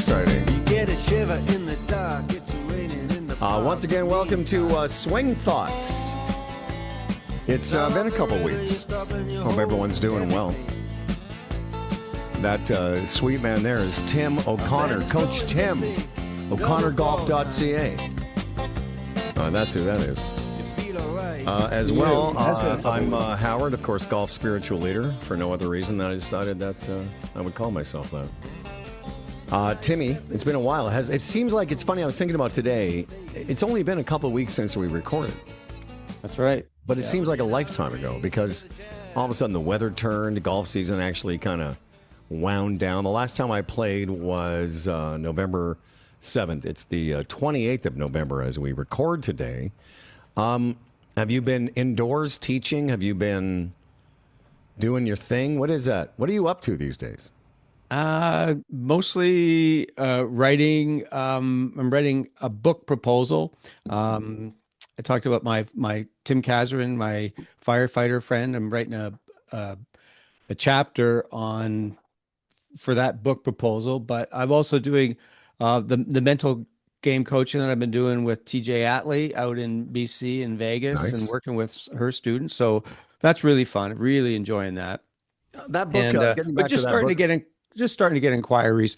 exciting. You get a shiver in the dark, it's raining in the park. Once again, welcome to Swing Thoughts. It's been a couple weeks. Hope everyone's doing well. That sweet man there is Tim O'Connor, Coach Tim, o'connorgolf.ca. That's who that is. As well, I'm Howard, of course, golf spiritual leader, for no other reason than I decided that I would call myself that. Timmy, it's been a while. It seems like it's funny. I was thinking about today. It's only been a couple of weeks since we recorded. That's right. But it seems like a lifetime ago because all of a sudden the weather turned. The golf season actually kind of wound down. The last time I played was November 7th. It's the 28th of November as we record today. Have you been indoors teaching? Have you been doing your thing? What is that? What are you up to these days? Mostly writing. I'm writing a book proposal. I talked about my Tim Kazarin, my firefighter friend. I'm writing a chapter for that book proposal, but I'm also doing the mental game coaching that I've been doing with TJ Atley out in BC and Vegas. Nice. And working with her students. So that's really fun. Really enjoying that. That book, and, but just starting to get inquiries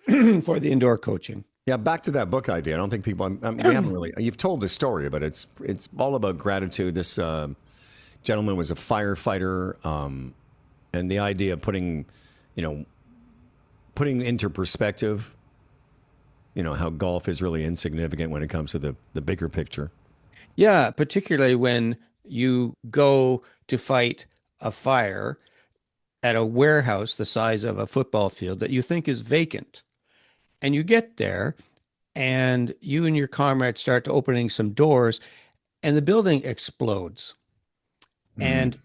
for the indoor coaching. Yeah, back to that book idea. I don't think people. I mean, we haven't really. You've told the story, but it's all about gratitude. This gentleman was a firefighter, and the idea of putting into perspective, how golf is really insignificant when it comes to the bigger picture. Yeah, particularly when you go to fight a fire at a warehouse the size of a football field that you think is vacant. And you get there and you and your comrades start to opening some doors and the building explodes. And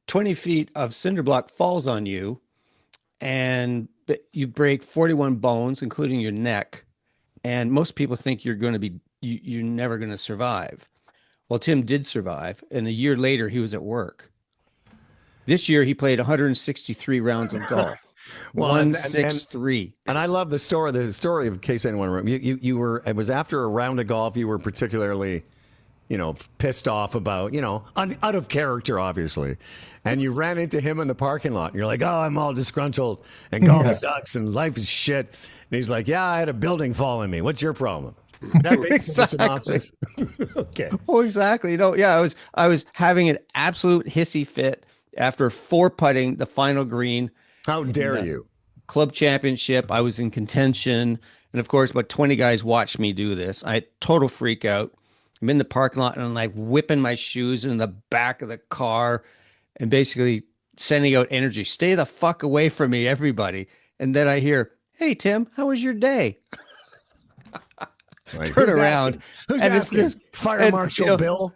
20 feet of cinder block falls on you and you break 41 bones, including your neck. And most people think you're never going to survive. Well, Tim did survive. And a year later, he was at work. This year, he played 163 rounds of golf. 163. And I love the story of, in case anyone remembers, it was after a round of golf, you were particularly, pissed off about, out of character, obviously. And you ran into him in the parking lot. And you're like, oh, I'm all disgruntled and golf sucks and life is shit. And he's like, yeah, I had a building fall on me. What's your problem? That makes the synopsis. Okay. Oh, exactly. I was having an absolute hissy fit after 4 putting the final green. How dare you? Club championship. I was in contention. And of course, about 20 guys watched me do this. I had total freak out. I'm in the parking lot and I'm like whipping my shoes in the back of the car and basically sending out energy. Stay the fuck away from me, everybody. And then I hear, hey, Tim, how was your day? Right. Turn around. Who's asking? Fire Marshal Bill?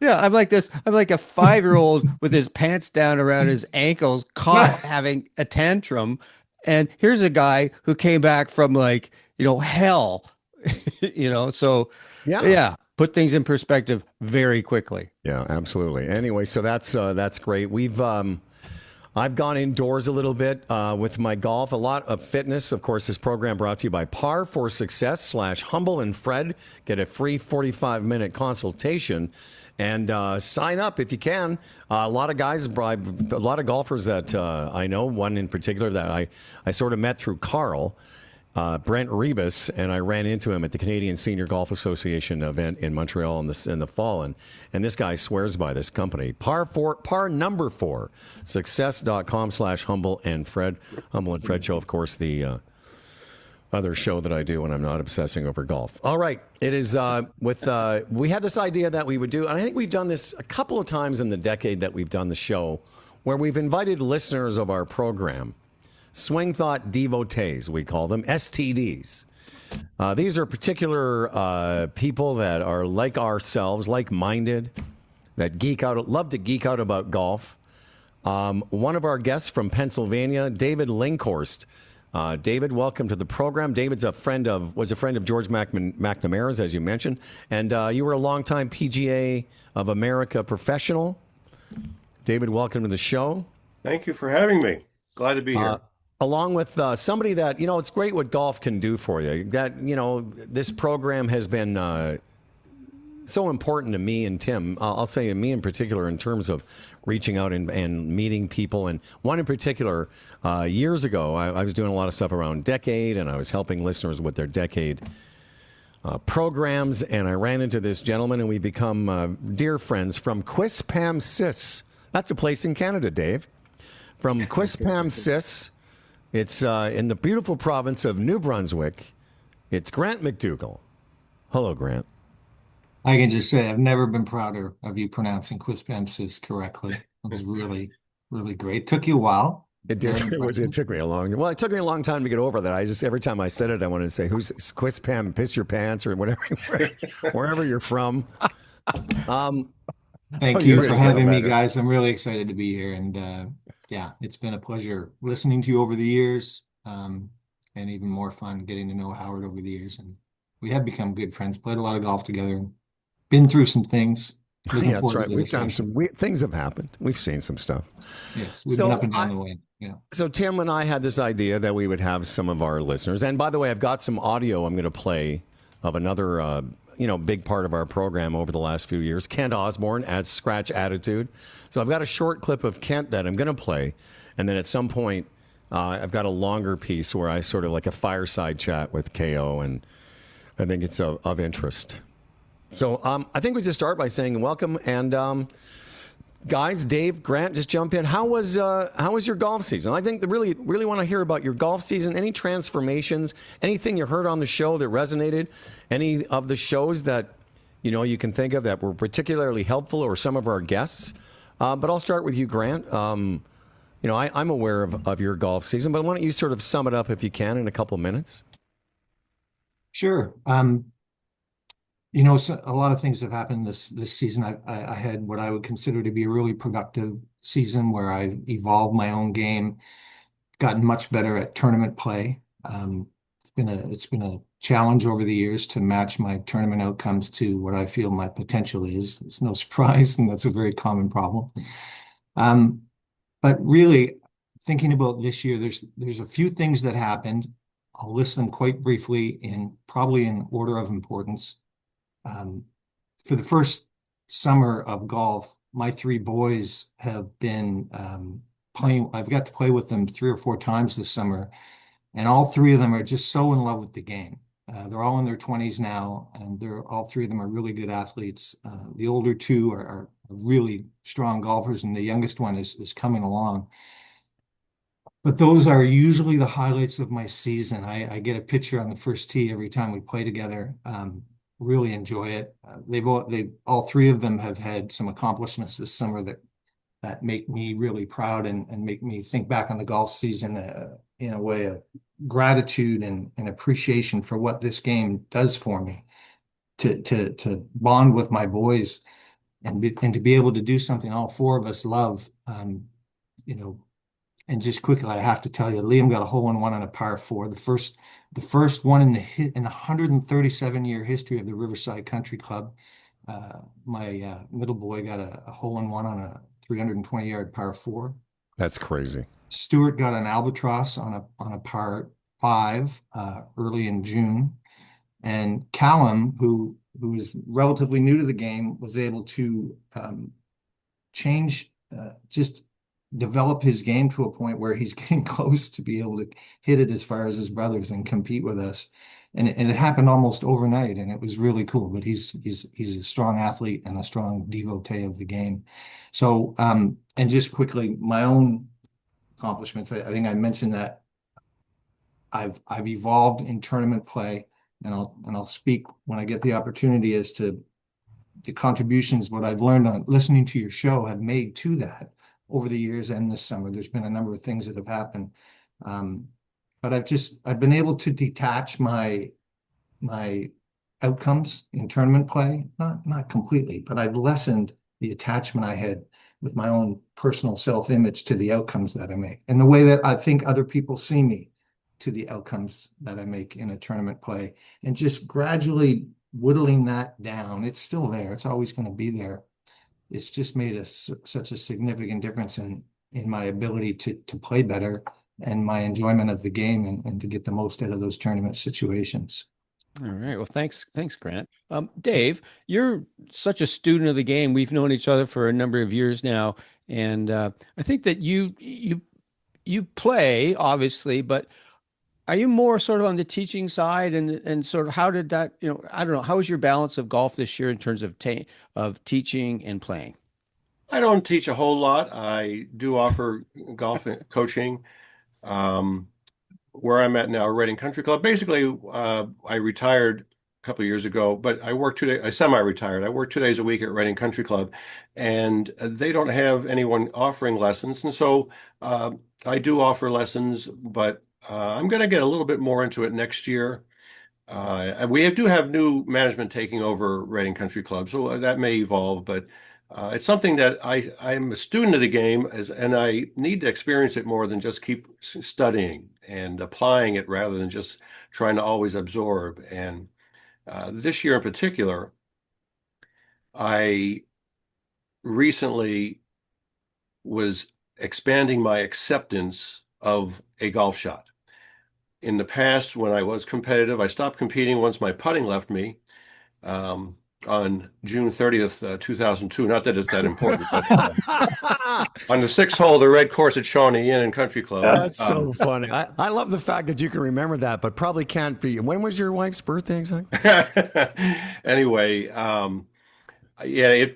Yeah, I'm like this. I'm like a 5-year-old with his pants down around his ankles, caught having a tantrum. And here's a guy who came back from hell, so yeah, put things in perspective very quickly. Yeah, absolutely. Anyway, so that's great. I've gone indoors a little bit with my golf, a lot of fitness. Of course, this program brought to you by Par for Success / Humble and Fred. Get a free 45-minute consultation. And sign up if you can. A lot of guys, a lot of golfers that I know, one in particular that I sort of met through Carl, Brent Rebus, and I ran into him at the Canadian Senior Golf Association event in Montreal in the fall. And this guy swears by this company. Par number 4, success.com / Humble and Fred. Humble and Fred show, of course, the other show that I do when I'm not obsessing over golf. All right. It is we had this idea that we would do, and I think we've done this a couple of times in the decade that we've done the show, where we've invited listeners of our program, Swing Thought Devotees, we call them, STDs. These are particular people that are like ourselves, like-minded, that love to geek out about golf. One of our guests from Pennsylvania, David Linkchorst. David, welcome to the program. David's was a friend of George McNamara's, as you mentioned, and you were a longtime PGA of America professional. David, welcome to the show. Thank you for having me. Glad to be here. along with somebody that, it's great what golf can do for you. That, this program has been so important to me and Tim. I'll say me in particular in terms of reaching out and meeting people. And one in particular, years ago, I was doing a lot of stuff around Decade, and I was helping listeners with their Decade programs. And I ran into this gentleman, and we become dear friends from Quispamsis. That's a place in Canada, Dave. From Quispamsis. It's in the beautiful province of New Brunswick. It's Grant McDougall. Hello, Grant. I can just say I've never been prouder of you pronouncing Quispamsis correctly. It was really, really great. Took you a while. It did. It took me a long. Well, it took me a long time to get over that. Every time I said it, I wanted to say, "Who's Quispam? Piss your pants," or whatever, wherever you're from. Thank you for having me, guys. I'm really excited to be here, and yeah, it's been a pleasure listening to you over the years, and even more fun getting to know Howard over the years. And we have become good friends. Played a lot of golf together, and been through some things. Yeah, that's right. We've done some things have happened. We've seen some stuff. Yes, we've been up and down the way. Yeah. So Tim and I had this idea that we would have some of our listeners. And by the way, I've got some audio I'm going to play of another, big part of our program over the last few years. Kent Osborne adds Scratch Attitude. So I've got a short clip of Kent that I'm going to play. And then at some point, I've got a longer piece where I sort of like a fireside chat with KO. And I think it's of interest. So I think we just start by saying welcome. And guys, Dave, Grant, just jump in. How was your golf season? I think they really want to hear about your golf season. Any transformations? Anything you heard on the show that resonated? Any of the shows that you can think of that were particularly helpful, or some of our guests? But I'll start with you, Grant. I'm aware of your golf season, but why don't you sort of sum it up if you can in a couple of minutes? Sure. So a lot of things have happened this season. I had what I would consider to be a really productive season where I've evolved my own game, gotten much better at tournament play. It's been a challenge over the years to match my tournament outcomes to what I feel my potential is. It's no surprise, and that's a very common problem. But really, thinking about this year, there's a few things that happened. I'll list them quite briefly, probably in order of importance. For the first summer of golf, my three boys have been playing. I've got to play with them 3 or 4 times this summer, and all 3 of them are just so in love with the game. They're all in their 20s now, and all 3 of them are really good athletes. The older 2 are really strong golfers, and the youngest one is coming along. But those are usually the highlights of my season. I get a picture on the first tee every time we play together. Really enjoy it. All 3 of them have had some accomplishments this summer that make me really proud and make me think back on the golf season in a way of gratitude and appreciation for what this game does for me. To bond with my boys and to be able to do something all 4 of us love. And just quickly, I have to tell you, Liam got a hole-in-one on a par 4, the first one in the 137-year history of the Riverside Country Club. My middle boy got a hole-in-one on a 320-yard par 4. That's crazy. Stuart got an albatross on a par 5 early in June, and Callum, who is relatively new to the game, was able to just develop his game to a point where he's getting close to be able to hit it as far as his brothers and compete with us. And it happened almost overnight, and it was really cool. But he's a strong athlete and a strong devotee of the game. So, and just quickly, my own accomplishments. I think I mentioned that I've evolved in tournament play, and I'll speak when I get the opportunity as to the contributions what I've learned on listening to your show have made to that over the years and this summer. There's been a number of things that have happened. But I've been able to detach my outcomes in tournament play, not completely, but I've lessened the attachment I had with my own personal self-image to the outcomes that I make, and the way that I think other people see me to the outcomes that I make in a tournament play, and just gradually whittling that down. It's still there. It's always going to be there. It's just made such a significant difference in my ability to play better and my enjoyment of the game, and to get the most out of those tournament situations. All right. Well, thanks, Grant. Dave, you're such a student of the game. We've known each other for a number of years now, and I think that you play obviously, but are you more sort of on the teaching side, and sort of how did that, I don't know, how was your balance of golf this year in terms of teaching and playing? I don't teach a whole lot. I do offer golf coaching. Um, where I'm at now, Reading Country Club. Basically, I retired a couple of years ago, but I work 2 days. I semi-retired. I work 2 days a week at Reading Country Club, and they don't have anyone offering lessons, and so I do offer lessons, but I'm going to get a little bit more into it next year. And we do have new management taking over Reading Country Club, so that may evolve, but it's something that I'm a student of the game, and I need to experience it more than just keep studying and applying it rather than just trying to always absorb. And this year in particular, I recently was expanding my acceptance of a golf shot. In the past, when I was competitive, I stopped competing once my putting left me. On June 30th, 2002. Not that it's that important, but on the 6th hole, the red course at Shawnee Inn and Country Club. That's so funny. I love the fact that you can remember that, but probably can't be. When was your wife's birthday exactly? Anyway, yeah,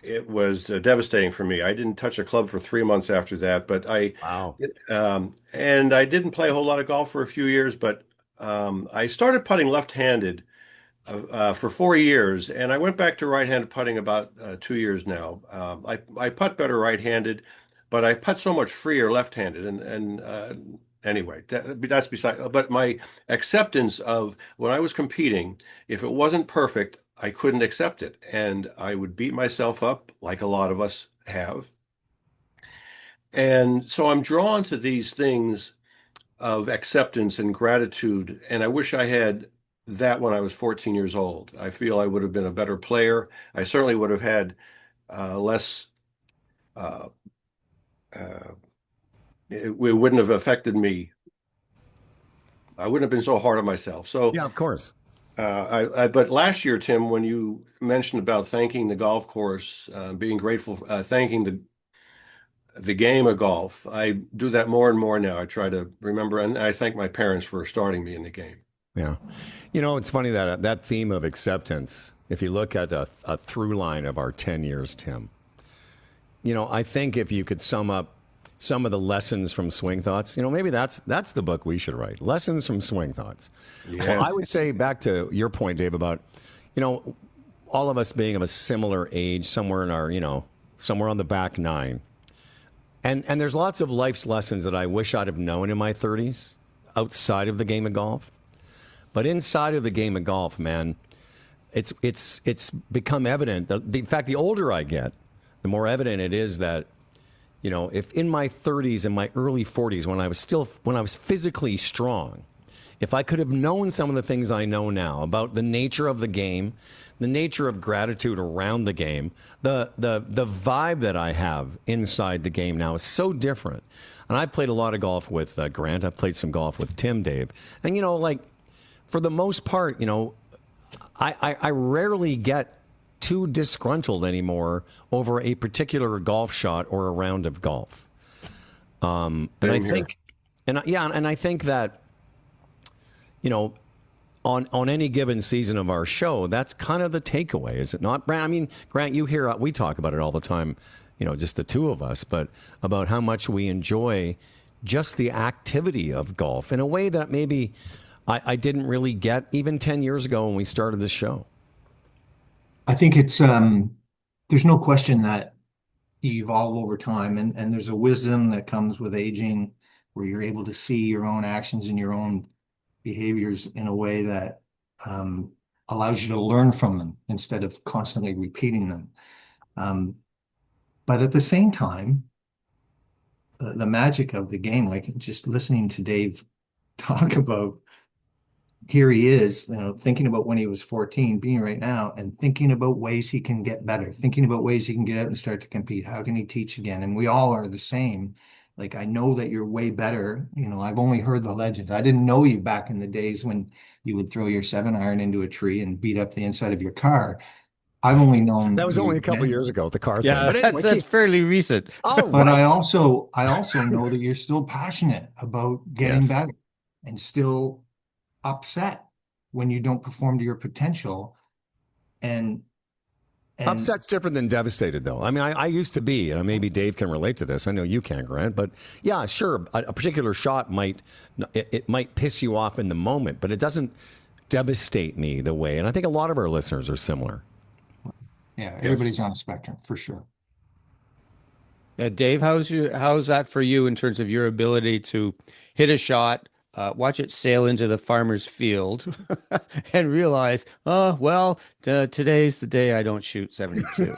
it was devastating for me. I didn't touch a club for 3 months after that, but Wow. and I didn't play a whole lot of golf for a few years, but I started putting left-handed for 4 years, and I went back to right-handed putting about 2 years now. I putt better right-handed, but I putt so much freer left-handed. And anyway, that's beside. But my acceptance of when I was competing, if it wasn't perfect, I couldn't accept it, and I would beat myself up like a lot of us have. And so I'm drawn to these things of acceptance and gratitude, and I wish I had that when I was 14 years old. I feel I would have been a better player. I certainly would have had less, uh, uh, it wouldn't have affected me. I wouldn't have been so hard on myself. So, Yeah, of course. but last year, Tim, when you mentioned about thanking the golf course, being grateful, thanking the game of golf, I do that more and more now. I try to remember, and I thank my parents for starting me in the game. Yeah. It's funny that theme of acceptance, if you look at a through line of our 10 years, Tim, I think if you could sum up some of the lessons from Swing Thoughts, maybe that's the book we should write. Lessons from Swing Thoughts. Yeah. Well, I would say back to your point, Dave, about, all of us being of a similar age, somewhere in our, somewhere on the back nine. And there's lots of life's lessons that I wish I'd have known in my 30s outside of the game of golf. But inside of the game of golf, man, it's become evident. In fact, the older I get, the more evident it is that, if in my 30s and my early 40s, when I was physically strong, if I could have known some of the things I know now about the nature of the game, the nature of gratitude around the game, the vibe that I have inside the game now is so different. And I've played a lot of golf with Grant. I've played some golf with Tim, Dave. And, for the most part, I rarely get too disgruntled anymore over a particular golf shot or a round of golf. And I think, and I think that, on any given season of our show, that's kind of the takeaway, is it not, Grant? I mean, Grant, we talk about it all the time, just the two of us, but about how much we enjoy just the activity of golf in a way that maybe I didn't really get even 10 years ago when we started this show. I think it's there's no question that you evolve over time, and there's a wisdom that comes with aging where you're able to see your own actions and your own behaviors in a way that allows you to learn from them instead of constantly repeating them. But at the same time, the magic of the game, like just listening to Dave talk about, here he is, thinking about when he was 14, being right now, and thinking about ways he can get better, thinking about ways he can get out and start to compete. How can he teach again? And we all are the same. Like, I know that you're way better. I've only heard the legend. I didn't know you back in the days when you would throw your 7-iron into a tree and beat up the inside of your car. I've only known That was only you a couple of then. years ago, the car thing. Yeah, But anyway, that's fairly recent. oh, But I right. also I also know that you're still passionate about getting Yes. better and still upset when you don't perform to your potential. And and Upset's different than devastated, though. I mean, I used to be, and maybe Dave can relate to this. I know you can, Grant, but yeah, sure, a particular shot it might piss you off in the moment, but it doesn't devastate me the way. And I think a lot of our listeners are similar. yeah, Yes. everybody's on a spectrum for sure. Dave, how's that for you in terms of your ability to hit a shot, watch it sail into the farmer's field, and realize, oh well, today's the day I don't shoot 72.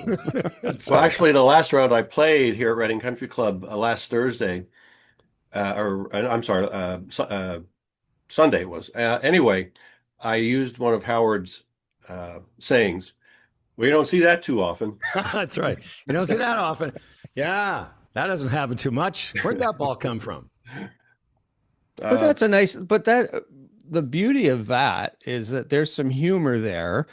Well, actually, the last round I played here at Reading Country Club last Thursday, I'm sorry, Sunday it was. Anyway, I used one of Howard's sayings. We don't see that too often. That's right. You don't see that often. Yeah, that doesn't happen too much. Where'd that ball come from? But Uh, that's a nice, but that the beauty of that is that there's some humor there,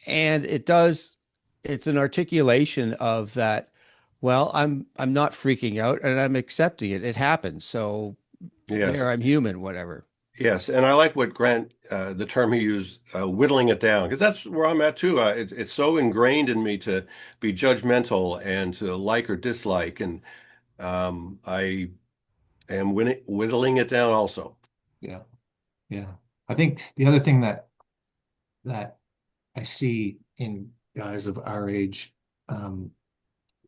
and it's an articulation of that. Well, I'm not freaking out and I'm accepting it. It happens. So yes, there, I'm human, whatever. yes, and I like what Grant, the term he used, whittling it down, because that's where I'm at too. It's so ingrained in me to be judgmental and to like or dislike, and I am whittling it down also. Yeah, yeah. I think the other thing that I see in guys of our age,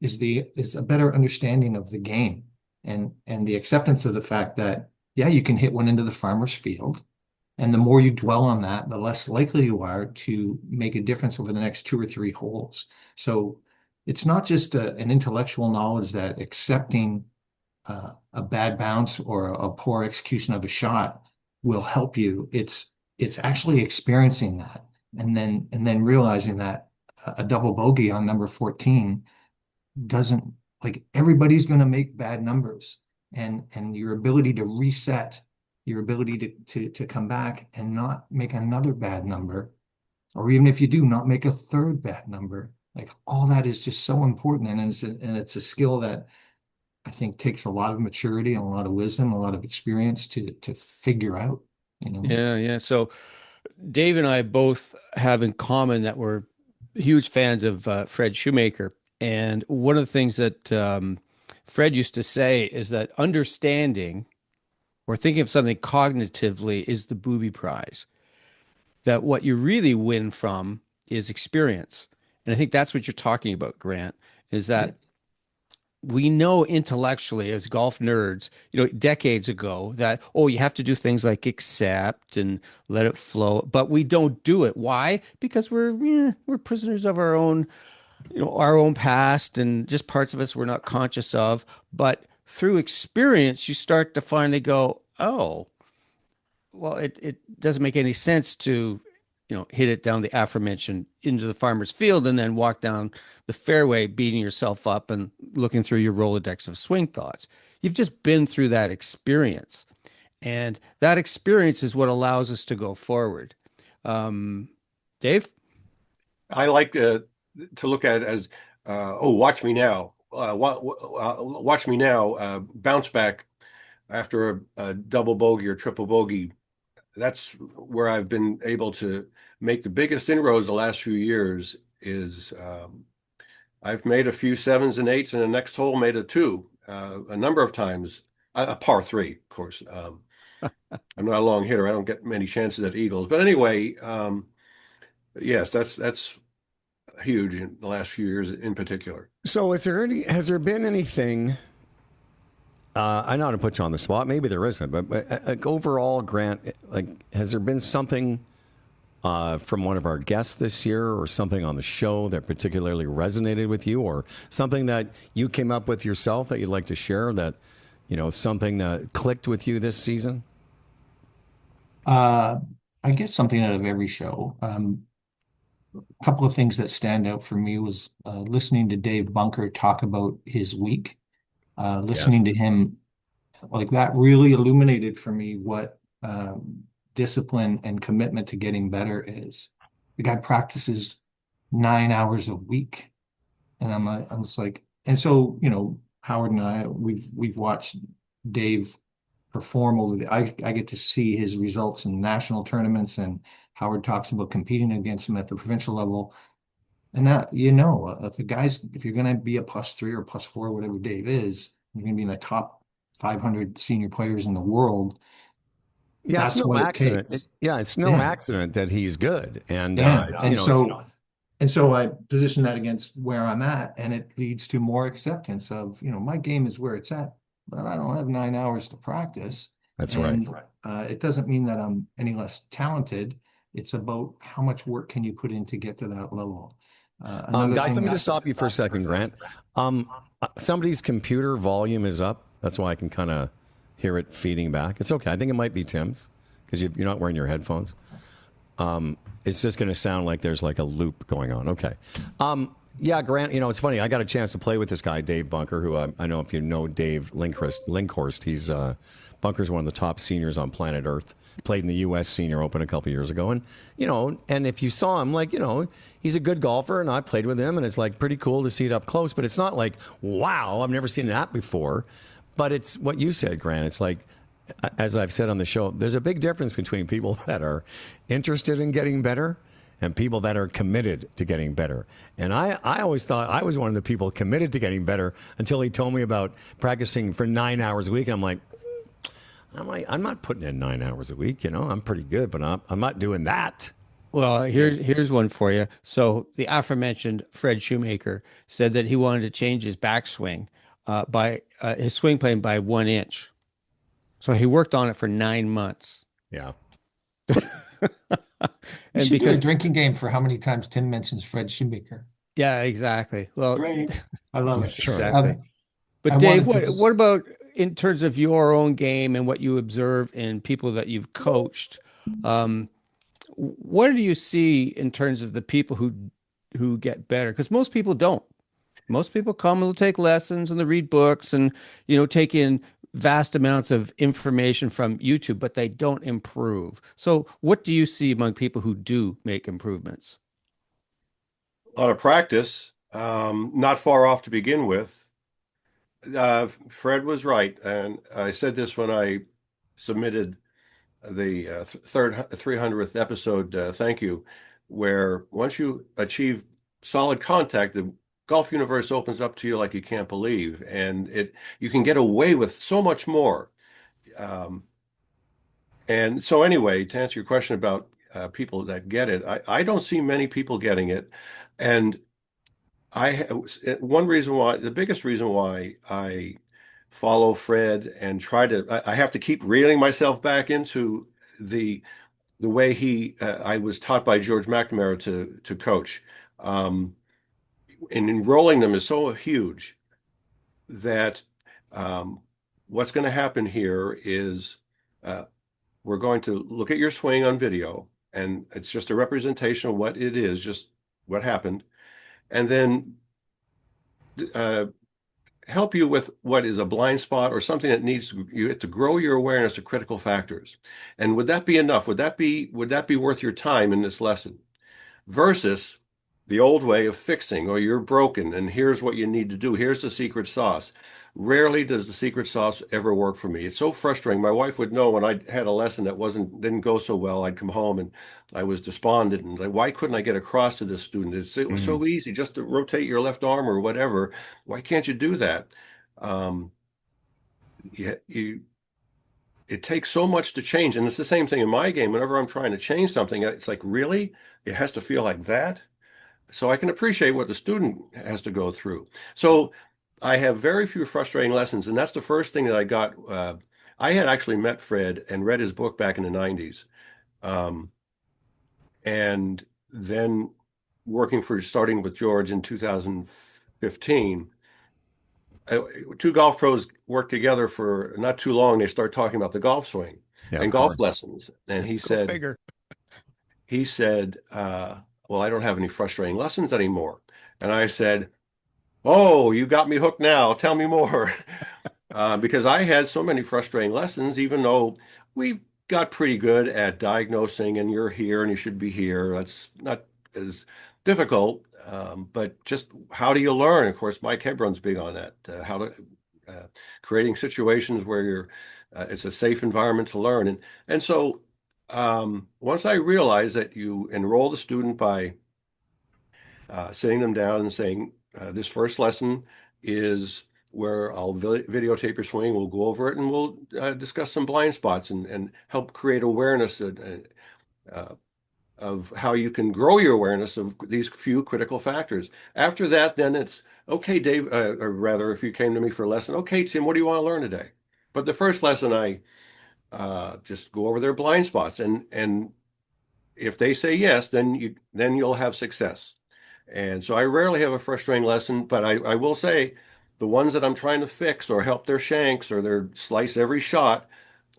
is a better understanding of the game, and the acceptance of the fact that, yeah, you can hit one into the farmer's field, and the more you dwell on that, the less likely you are to make a difference over the next 2 or 3 holes. So it's not just an intellectual knowledge that accepting a bad bounce or a poor execution of a shot will help you. It's actually experiencing that, and then realizing that a double bogey on number 14 doesn't, like, everybody's going to make bad numbers, and your ability to reset, your ability to come back and not make another bad number, or even if you do, not make a third bad number, like, all that is just so important. And it's a skill that I think takes a lot of maturity and a lot of wisdom, a lot of experience to figure out, you know. Yeah, yeah. So Dave and I both have in common that we're huge fans of Fred Shoemaker. And one of the things that Fred used to say is that understanding or thinking of something cognitively is the booby prize. That what you really win from is experience. And I think that's what you're talking about, Grant, is Yeah. that we know intellectually as golf nerds, decades ago that, oh, you have to do things like accept and let it flow, but we don't do it. Why? Because we're prisoners of our own past and just parts of us we're not conscious of. But through experience, you start to finally go, oh, well, it doesn't make any sense to, hit it down the aforementioned into the farmer's field and then walk down the fairway beating yourself up and looking through your Rolodex of swing thoughts. You've just been through that experience. And that experience is what allows us to go forward. Dave? I like to look at it as, oh, watch me now. Watch me now bounce back after a double bogey or triple bogey. That's where I've been able to make the biggest inroads the last few years is I've made a few sevens and eights, and the next hole made a two a number of times, a par three, of course. I'm not a long hitter. I don't get many chances at eagles. But anyway, yes, that's huge in the last few years in particular. So, has there been anything? I know how to put you on the spot. Maybe there isn't, but like overall, Grant, like, has there been something from one of our guests this year, or something on the show that particularly resonated with you, or something that you came up with yourself that you'd like to share? That something that clicked with you this season. I get something out of every show. A couple of things that stand out for me was listening to Dave Bunker talk about his week, Yes. listening to him Like that really illuminated for me what discipline and commitment to getting better is. The guy practices 9 hours a week, and I'm just like, and so Howard and I we've watched Dave perform over I get to see his results in national tournaments, and Howard talks about competing against him at the provincial level. And that, if you're going to be a +3 or +4, whatever Dave is, you're going to be in the top 500 senior players in the world. Yeah, it's That's no what it accident. takes. It's no Yeah. accident that he's good. And Yeah. it's, And so I position that against where I'm at, and it leads to more acceptance of, my game is where it's at, but I don't have 9 hours to practice. that's right. And it doesn't mean that I'm any less talented. It's about how much work can you put in to get to that level. Guys, let me just stop you for a second, Grant. Somebody's computer volume is up. That's why I can kind of hear it feeding back. It's okay. I think it might be Tim's because you're not wearing your headphones. It's just going to sound like there's like a loop going on. Okay. Yeah, Grant, it's funny. I got a chance to play with this guy, Dave Bunker, who I know if you know Dave Linkchorst. He's Bunker's one of the top seniors on planet Earth. Played in the U.S. Senior Open a couple years ago. And, and if you saw him, he's a good golfer, and I played with him, and it's like pretty cool to see it up close. But it's not like, wow, I've never seen that before. But it's what you said, Grant. It's like, as I've said on the show, there's a big difference between people that are interested in getting better and people that are committed to getting better. And I always thought I was one of the people committed to getting better until he told me about practicing for 9 hours a week. And I'm not putting in 9 hours a week. I'm pretty good, but I'm not doing that. Well, here's one for you. So the aforementioned Fred Shoemaker said that he wanted to change his backswing by his swing plane by 1 inch. So he worked on it for 9 months. Yeah. You should do a drinking game for how many times Tim mentions Fred Shoemaker. Yeah, exactly. Well, Great. I love it. Exactly. But Dave, what about in terms of your own game and what you observe in people that you've coached? What do you see in terms of the people who get better? Because most people don't. Most people come and will take lessons and they read books and take in vast amounts of information from YouTube, but they don't improve. So what do you see among people who do make improvements? A lot of practice, not far off to begin with. Fred was right, and I said this when I submitted the 300th episode, thank you, where once you achieve solid contact, the golf universe opens up to you like you can't believe, and you can get away with so much more. And so anyway, to answer your question about people that get it, I don't see many people getting it, and the biggest reason why I follow Fred and I have to keep reeling myself back into the way I was taught by George McNamara to coach. And enrolling them is so huge that what's going to happen here is we're going to look at your swing on video, and it's just a representation of what it is, just what happened, and then help you with what is a blind spot or something that needs you to grow your awareness to critical factors. And would that be enough? Would that be worth your time in this lesson? Versus the old way of fixing, or you're broken and here's what you need to do. Here's the secret sauce. Rarely does the secret sauce ever work for me. It's so frustrating. My wife would know when I had a lesson that didn't go so well. I'd come home and I was despondent and like, why couldn't I get across to this student? It was so easy just to rotate your left arm or whatever. Why can't you do that? It takes so much to change. And it's the same thing in my game. Whenever I'm trying to change something, it's like, really? It has to feel like that? So I can appreciate what the student has to go through. So I have very few frustrating lessons. And that's the first thing that I got. I had actually met Fred and read his book back in the 90s. And then starting with George in 2015, two golf pros worked together for not too long. They start talking about the golf swing and golf lessons. And he said, well, I don't have any frustrating lessons anymore. And I said, oh, you got me hooked now. Tell me more. because I had so many frustrating lessons, even though we got pretty good at diagnosing and you're here and you should be here. That's not as difficult, but just how do you learn? Of course, Mike Hebron's big on that, how to creating situations where it's a safe environment to learn. And so once I realized that you enroll the student by sitting them down and saying, this first lesson is where I'll videotape your swing, we'll go over it, and we'll discuss some blind spots and help create awareness of how you can grow your awareness of these few critical factors. After that, then it's, okay, Dave, or rather, if you came to me for a lesson, okay, Tim, what do you want to learn today? But the first lesson, I just go over their blind spots, and if they say yes, then you'll have success. And so I rarely have a frustrating lesson, but I will say the ones that I'm trying to fix or help their shanks or their slice every shot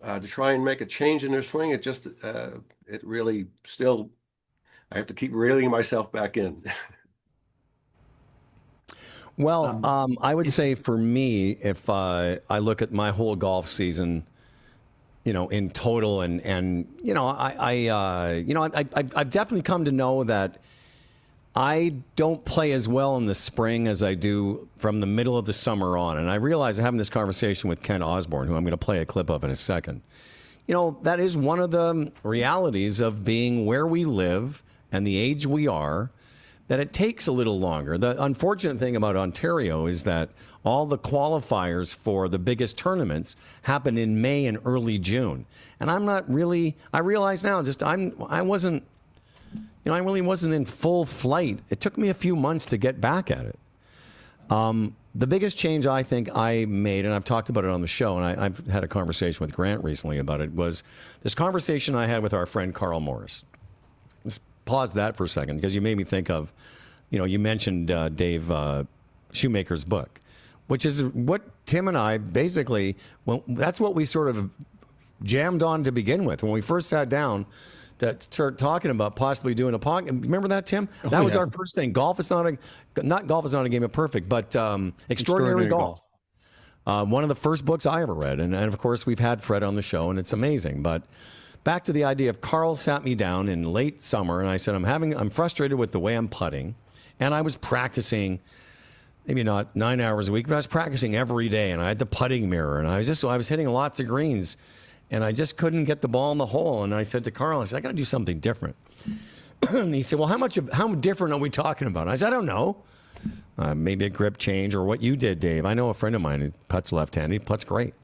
to try and make a change in their swing, it really still, I have to keep reeling myself back in. Well, I would say for me, if I look at my whole golf season, in total, and I've definitely come to know that I don't play as well in the spring as I do from the middle of the summer on. And I realize I'm having this conversation with Ken Osborne, who I'm going to play a clip of in a second. That is one of the realities of being where we live and the age we are, that it takes a little longer. The unfortunate thing about Ontario is that all the qualifiers for the biggest tournaments happen in May and early June. And I'm not really, I realize now, I wasn't, I really wasn't in full flight. It took me a few months to get back at it. The biggest change I think I made, and I've talked about it on the show, and I've had a conversation with Grant recently about it, was this conversation I had with our friend Carl Morris. Let's pause that for a second, because you made me think of, you mentioned Dave Shoemaker's book, which is what Tim and I basically, that's what we sort of jammed on to begin with. When we first sat down to start talking about possibly doing a podcast. Remember that, Tim? That was our first thing. Golf is not a game of perfect, but Extraordinary Golf. One of the first books I ever read. And of course, we've had Fred on the show, and it's amazing. But back to the idea of Carl sat me down in late summer, and I said, I'm frustrated with the way I'm putting. And I was practicing, maybe not 9 hours a week, but I was practicing every day. And I had the putting mirror, and I was hitting lots of greens. And I just couldn't get the ball in the hole. And I said to Carl, I got to do something different. And he said, well, how different are we talking about? And I said, I don't know. Maybe a grip change or what you did, Dave. I know a friend of mine who puts left-handed. He puts great.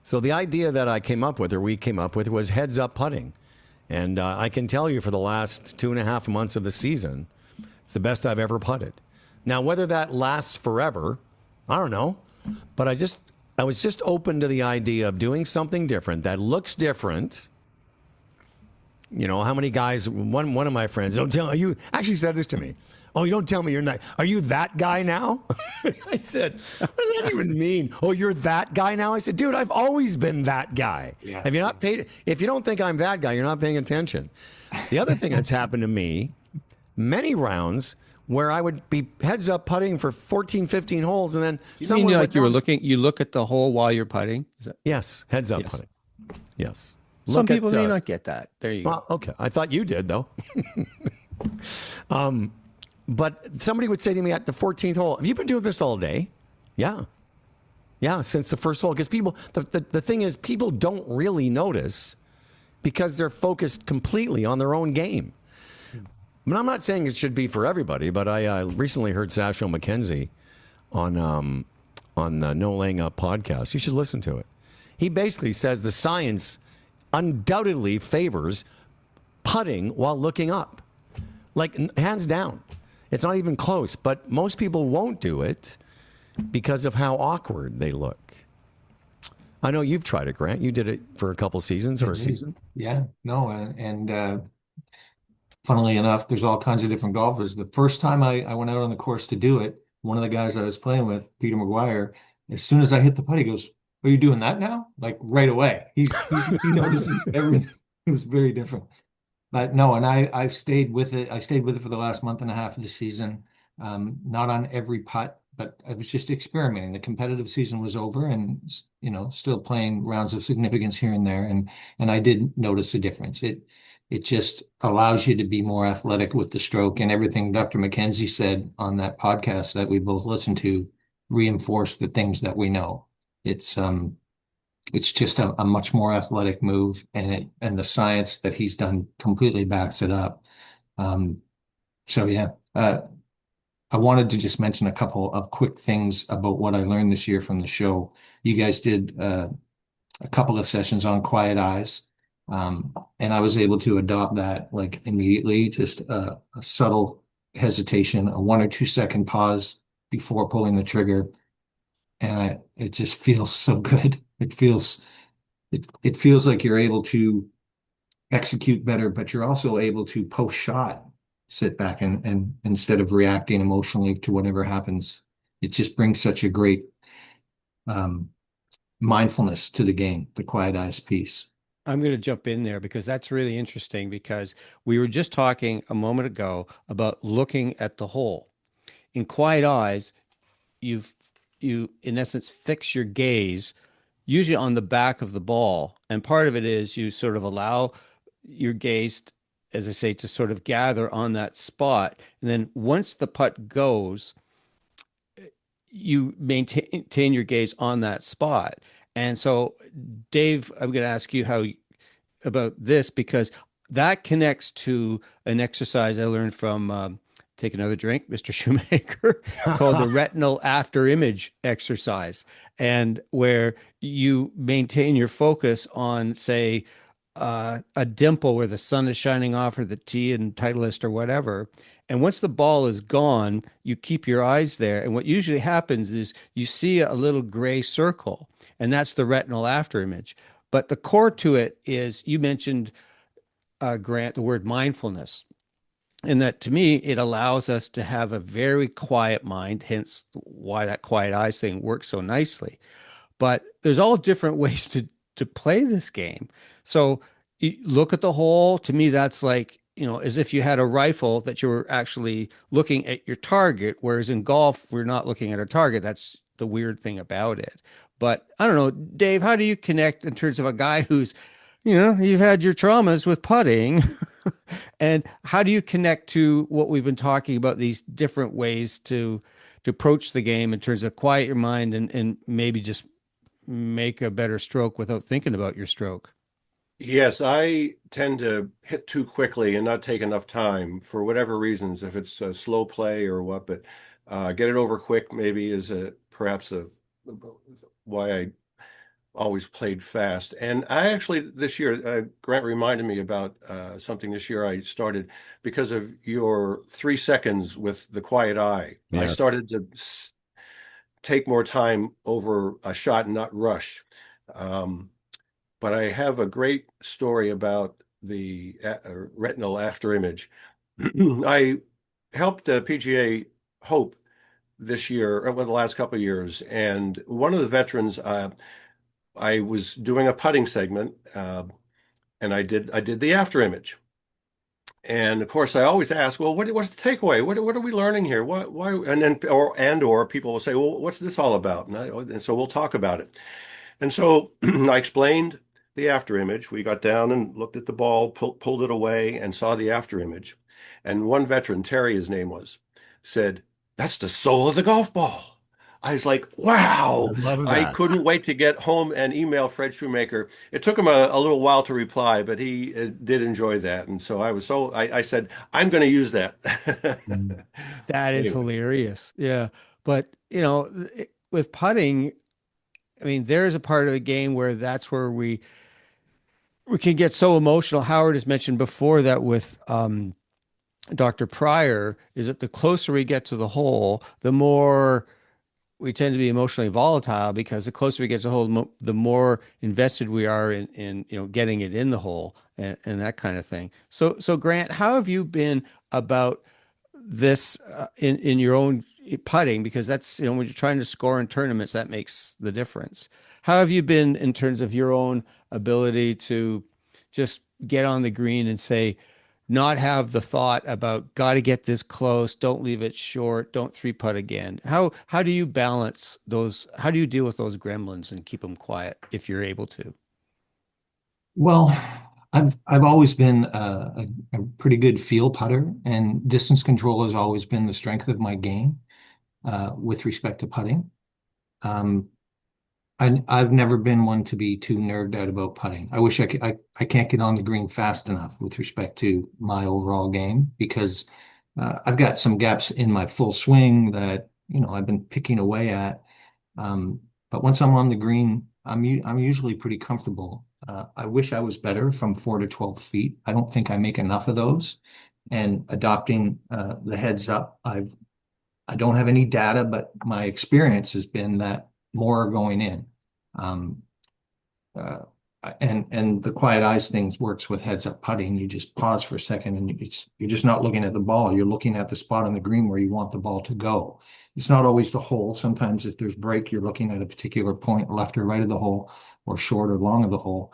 So the idea that we came up with, was heads-up putting. And I can tell you for the last 2.5 months of the season, it's the best I've ever putted. Now, whether that lasts forever, I don't know. But I was just open to the idea of doing something different that looks different. How many guys, one of my friends, you actually said this to me. Oh, you don't tell me you're not. Are you that guy now? I said, what does that even mean? Oh, you're that guy now? I said, dude, I've always been that guy. Yeah. If you don't think I'm that guy, you're not paying attention. The other thing that's happened to me, many rounds, where I would be heads up putting for 14, 15 holes, and then you mean like you look at the hole while you're putting? Yes, heads up putting. Yes. Some people may not get that. There you go. Okay. I thought you did, though. But somebody would say to me at the 14th hole, have you been doing this all day? Yeah. Yeah, since the first hole. Because people, the thing is, people don't really notice because they're focused completely on their own game. But I'm not saying it should be for everybody, but I recently heard Sasho McKenzie on the No Laying Up podcast. You should listen to it. He basically says the science undoubtedly favors putting while looking up. Like, hands down. It's not even close, but most people won't do it because of how awkward they look. I know you've tried it, Grant. You did it for a couple seasons or a season. Yeah, no, and funnily enough, there's all kinds of different golfers. The first time I went out on the course to do it, one of the guys I was playing with, Peter McGuire, as soon as I hit the putt, he goes, "Are you doing that now?" Like right away. He notices everything. It was very different. But no, and I've stayed with it. I stayed with it for the last month and a half of the season. Not on every putt, but I was just experimenting. The competitive season was over, and still playing rounds of significance here and there, and I did notice a difference. It just allows you to be more athletic with the stroke, and everything Dr. McKenzie said on that podcast that we both listened to reinforced the things that we know. It's just a much more athletic move, and the science that he's done completely backs it up. Um, so yeah, I wanted to just mention a couple of quick things about what I learned this year from the show. You guys did a couple of sessions on quiet eyes, and I was able to adopt that like immediately. Just a subtle hesitation, a 1 or 2 second pause before pulling the trigger, and it just feels so good. It feels like you're able to execute better, but you're also able to post shot sit back and instead of reacting emotionally to whatever happens. It just brings such a great um, mindfulness to the game, the quiet eyes piece. I'm going to jump in there because that's really interesting because we were just talking a moment ago about looking at the hole. In quiet eyes, you in essence fix your gaze usually on the back of the ball. And part of it is you sort of allow your gaze, as I say, to sort of gather on that spot. And then once the putt goes, you maintain your gaze on that spot. And so, Dave, I'm going to ask you about this because that connects to an exercise I learned from take another drink, Mr. Shoemaker, called the retinal after image exercise, and where you maintain your focus on, say, a dimple where the sun is shining off, or the tee and Titleist or whatever. And once the ball is gone, you keep your eyes there. And what usually happens is you see a little gray circle, and that's the retinal after image. But the core to it is you mentioned, Grant, the word mindfulness. And that to me, it allows us to have a very quiet mind, hence why that quiet eyes thing works so nicely. But there's all different ways to play this game. So you look at the hole. To me, that's like, as if you had a rifle that you were actually looking at your target, whereas in golf, we're not looking at a target. That's the weird thing about it. But I don't know, Dave, how do you connect in terms of a guy who's, you've had your traumas with putting, and how do you connect to what we've been talking about, these different ways to approach the game in terms of quiet your mind and maybe just make a better stroke without thinking about your stroke? Yes, I tend to hit too quickly and not take enough time for whatever reasons, if it's a slow play or what, but get it over quick maybe is perhaps why I always played fast. And I actually, this year, Grant reminded me about something this year I started because of your 3 seconds with the quiet eye. I Yes. started to take more time over a shot and not rush. Um, but I have a great story about the retinal after image. I helped PGA Hope this year, or well, the last couple of years, and one of the veterans, I was doing a putting segment, and I did the after image. And of course, I always ask, well, what's the takeaway? What are we learning here? Why? And then, or people will say, well, what's this all about? And so we'll talk about it. And so I explained the after image. We got down and looked at the ball, pulled it away, and saw the after image. And one veteran, Terry, his name was, said, "That's the soul of the golf ball." I was like, I wow. love I that. couldn't wait to get home and email Fred Shoemaker. It took him a little while to reply, but he did enjoy that. And so I said, I'm going to use that. That is Anyway. hilarious. Yeah. But, with putting, I mean, there's a part of the game where that's where we can get so emotional. Howard has mentioned before that with Dr. Pryor, is that the closer we get to the hole, the more we tend to be emotionally volatile, because the closer we get to the hole, the more invested we are in getting it in the hole, and that kind of thing. So Grant, how have you been about this in your own putting? Because that's, when you're trying to score in tournaments, that makes the difference. How have you been in terms of your own ability to just get on the green and say, not have the thought about got to get this close, don't leave it short, don't three putt again. How do you balance those? How do you deal with those gremlins and keep them quiet if you're able to? Well, I've always been a pretty good field putter, and distance control has always been the strength of my game with respect to putting. Um, I've never been one to be too nerved out about putting. I wish I can't get on the green fast enough with respect to my overall game because I've got some gaps in my full swing that, I've been picking away at. But once I'm on the green, I'm usually pretty comfortable. I wish I was better from 4 to 12 feet. I don't think I make enough of those. And adopting the heads up, I don't have any data, but my experience has been that more are going in. Um, uh, and the quiet eyes things works with heads up putting. You just pause for a second and you're just not looking at the ball. You're looking at the spot on the green where you want the ball to go. It's not always the hole. Sometimes if there's break, you're looking at a particular point, left or right of the hole, or short or long of the hole.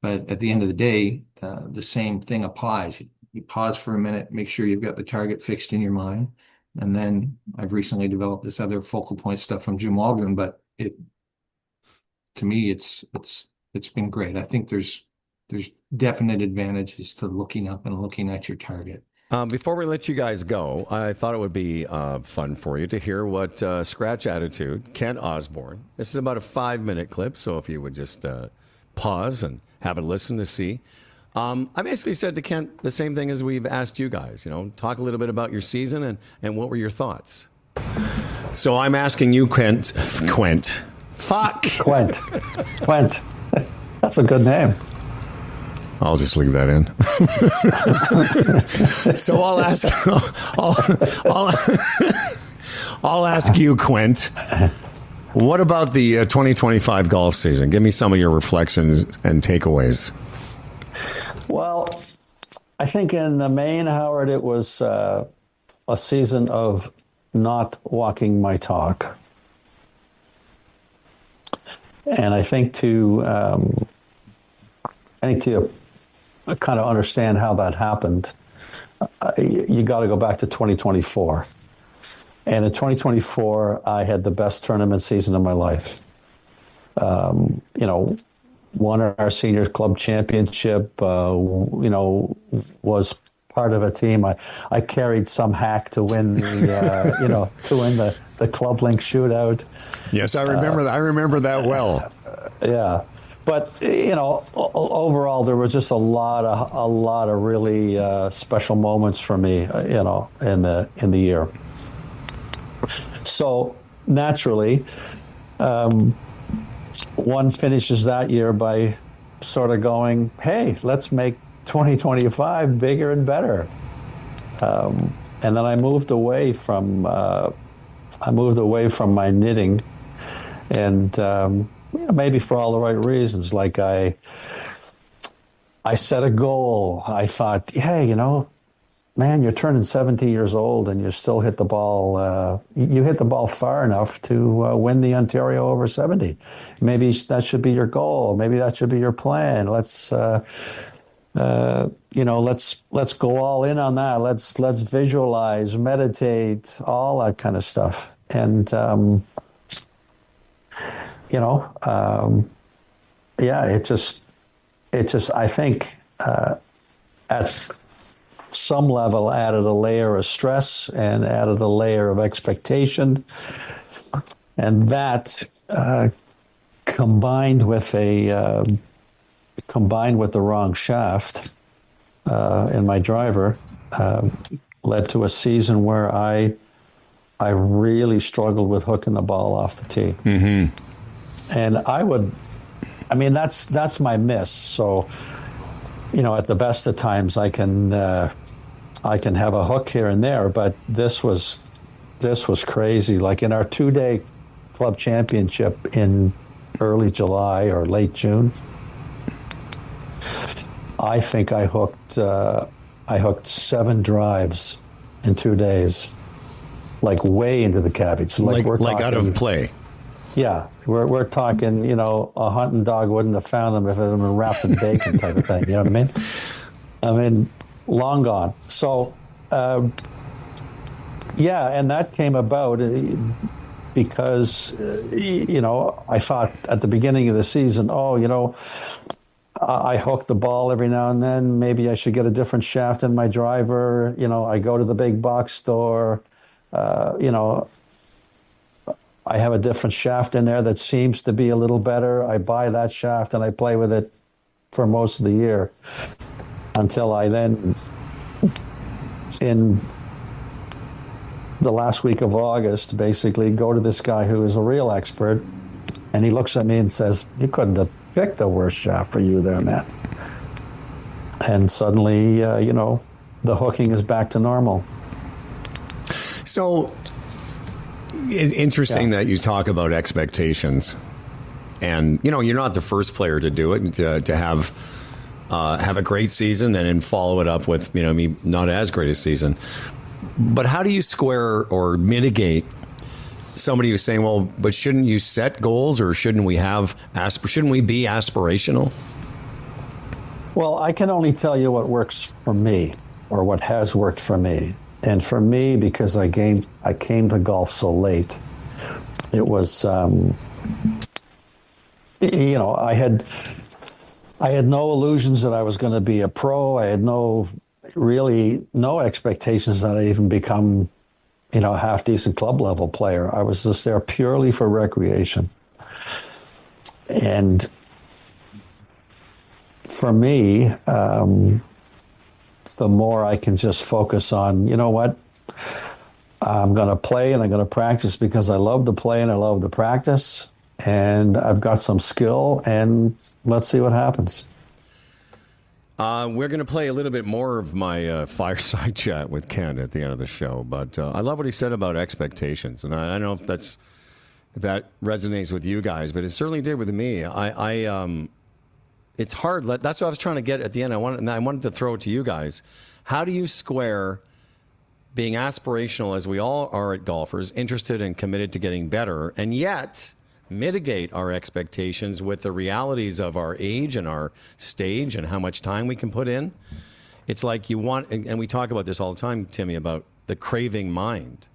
But at the end of the day, the same thing applies. You pause for a minute, make sure you've got the target fixed in your mind. And then I've recently developed this other focal point stuff from Jim Waldron, but to me, it's been great. I think there's definite advantages to looking up and looking at your target. Before we let you guys go, I thought it would be fun for you to hear what Scratch Attitude, Kent Osborne. This is about a 5-minute clip, so if you would just pause and have a listen to see. I basically said to Kent the same thing as we've asked you guys. Talk a little bit about your season and what were your thoughts. So I'm asking you, Quent. That's a good name. I'll just leave that in. So I'll ask you, Quent. What about the 2025 golf season? Give me some of your reflections and takeaways. Well, I think in the main, Howard, it was a season of not walking my talk. And I think to kind of understand how that happened, you got to go back to 2024. And in 2024, I had the best tournament season of my life. Won our senior club championship, was part of a team. I carried some hack to win the Club Link shootout. Yes, I remember that. I remember that well. Yeah. But, overall, there was just a lot of really special moments for me, in the year. So naturally, one finishes that year by sort of going, hey, let's make 2025 bigger and better. And then I moved away from my knitting, and maybe for all the right reasons. Like I set a goal. I thought, hey, man, you're turning 70 years old and you still hit the ball. You hit the ball far enough to win the Ontario over 70. Maybe that should be your goal. Maybe that should be your plan. Let's go all in on that. Let's visualize, meditate, all that kind of stuff. And it just I think at some level added a layer of stress and added a layer of expectation, and that combined with the wrong shaft in my driver led to a season where I really struggled with hooking the ball off the tee. Mm-hmm. And that's my miss. So, at the best of times I can have a hook here and there, but this was crazy. Like in our 2-day club championship in early July or late June, I think I hooked 7 drives in 2 days, like way into the cabbage. Like out of play. Yeah, we're talking, a hunting dog wouldn't have found them if it had been wrapped in bacon type of thing. You know what I mean? long gone. So, yeah, and that came about because, I thought at the beginning of the season, oh, I hook the ball every now and then. Maybe I should get a different shaft in my driver. I go to the big box store. Uh, you know, I have a different shaft in there that seems to be a little better. I buy that shaft and I play with it for most of the year until I then, in the last week of August, basically go to this guy who is a real expert, and he looks at me and says, "You couldn't have picked the worst shaft for you there, man." And suddenly, the hooking is back to normal. So it's interesting that you talk about expectations, and you're not the first player to do it, to have a great season and then follow it up with maybe not as great a season. But how do you square or mitigate somebody who's saying, well, but shouldn't you set goals, or shouldn't we be aspirational? Well, I can only tell you what works for me, or what has worked for me. And for me, because I came to golf so late, it was, I had no illusions that I was going to be a pro. I had really no expectations that I'd even become, a half decent club level player. I was just there purely for recreation. And for me, the more I can just focus on, what, I'm going to play and I'm going to practice because I love to play and I love to practice, and I've got some skill, and let's see what happens. We're going to play a little bit more of my fireside chat with Ken at the end of the show, but I love what he said about expectations, and I don't know if that resonates with you guys, but it certainly did with me. It's hard. That's what I was trying to get at the end. I wanted to throw it to you guys. How do you square being aspirational, as we all are at golfers, interested and committed to getting better, and yet mitigate our expectations with the realities of our age and our stage and how much time we can put in? It's like you want, and we talk about this all the time, Timmy, about the craving mind.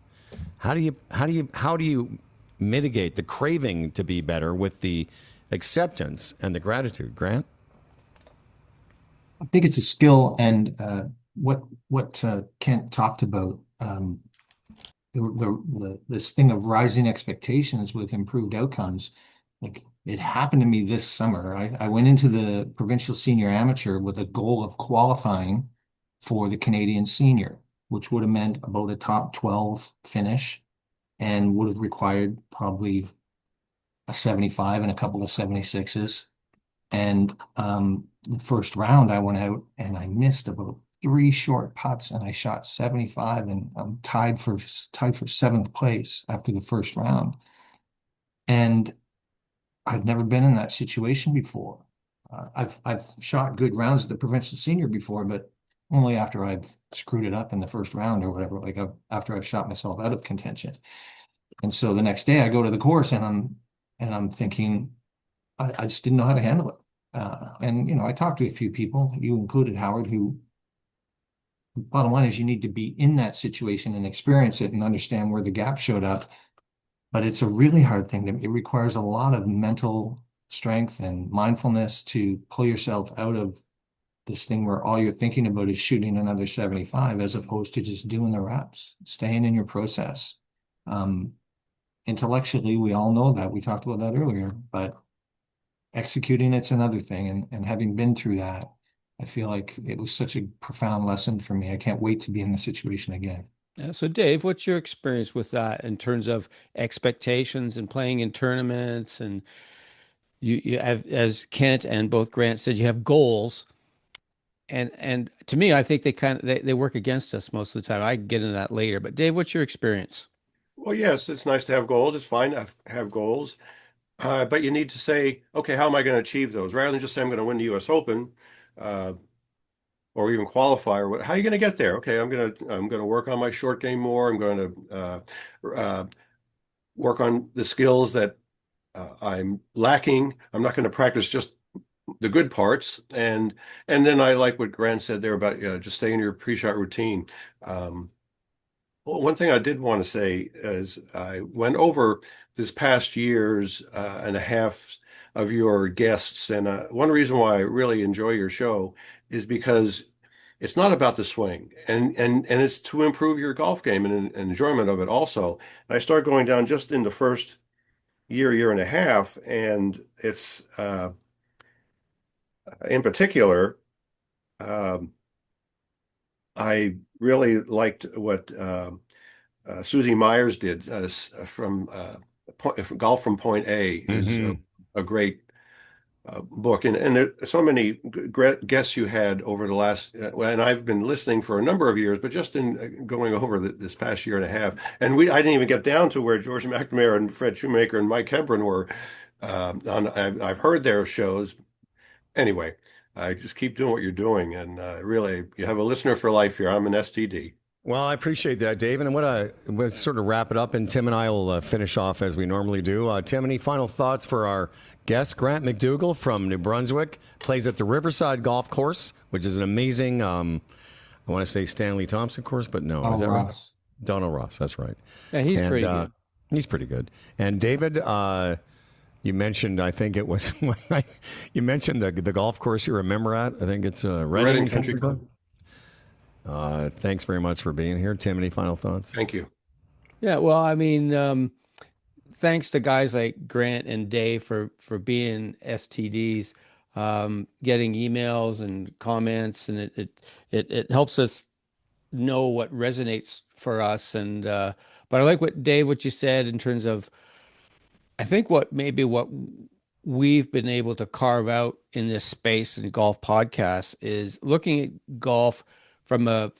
How do you mitigate the craving to be better with the acceptance and the gratitude, Grant? I think it's a skill, and what Kent talked about, this thing of rising expectations with improved outcomes. Like, it happened to me this summer. I went into the provincial senior amateur with a goal of qualifying for the Canadian senior, which would have meant about a top 12 finish, and would have required probably a 75 and a couple of 76s. And the first round I went out and I missed about 3 short putts, and I shot 75, and I'm tied for 7th place after the first round. And I've never been in that situation before. I've shot good rounds at the provincial senior before, but only after I've screwed it up in the first round or whatever, like after I've shot myself out of contention. And so the next day I go to the course and I'm thinking, I just didn't know how to handle it. And I talked to a few people, you included, Howard, who, bottom line is, you need to be in that situation and experience it and understand where the gap showed up. But it's a really hard thing. It requires a lot of mental strength and mindfulness to pull yourself out of this thing where all you're thinking about is shooting another 75, as opposed to just doing the reps, staying in your process. Intellectually, we all know that. We talked about that earlier, but executing it's another thing. And having been through that, I feel like it was such a profound lesson for me. I can't wait to be in the situation again. Yeah, so Dave, what's your experience with that in terms of expectations and playing in tournaments? And you have, as Kent and both Grant said, you have goals. And to me, I think they work against us most of the time. I can get into that later. But Dave, what's your experience? Well, yes, it's nice to have goals. It's fine to have goals. But you need to say, okay, how am I going to achieve those? Rather than just say I'm going to win the U.S. Open, or even qualify, or what? How are you going to get there? Okay, I'm going to work on my short game more. I'm going to work on the skills that I'm lacking. I'm not going to practice just the good parts, and then I like what Grant said there about just stay in your pre-shot routine. Um, well, one thing I did want to say is I went over this past year's and a half of your guests, and one reason why I really enjoy your show is because it's not about the swing, and it's to improve your golf game and enjoyment of it also. And I started going down just in the first year and a half, and it's in particular, um, I really liked what Susie Myers did from Golf from Point A is Hmm. a great book, and there are so many guests you had over the last, and I've been listening for a number of years, but just in going over this past year and a half, and I didn't even get down to where George McNamara and Fred Shoemaker and Mike Hebron were. I've heard their shows anyway. I just keep doing what you're doing, and really, you have a listener for life here. I'm an STD. Well, I appreciate that, Dave. And we'll sort of wrap it up, and Tim and I will finish off as we normally do. Tim, any final thoughts for our guest, Grant McDougall from New Brunswick, plays at the Riverside Golf Course, which is an amazing, I want to say Stanley Thompson course, but no. Is that right? Donald Ross, that's right. Yeah, he's pretty good. He's pretty good. And David, you mentioned, I think it was, you mentioned the golf course you're a member at. I think it's Reading Country Club. Thanks very much for being here. Tim, any final thoughts? Thank you. Yeah, well, I mean, thanks to guys like Grant and Dave for being STDs, getting emails and comments, and it helps us know what resonates for us. And but I like what Dave, what you said in terms of, I think what we've been able to carve out in this space in golf podcasts is looking at golf from a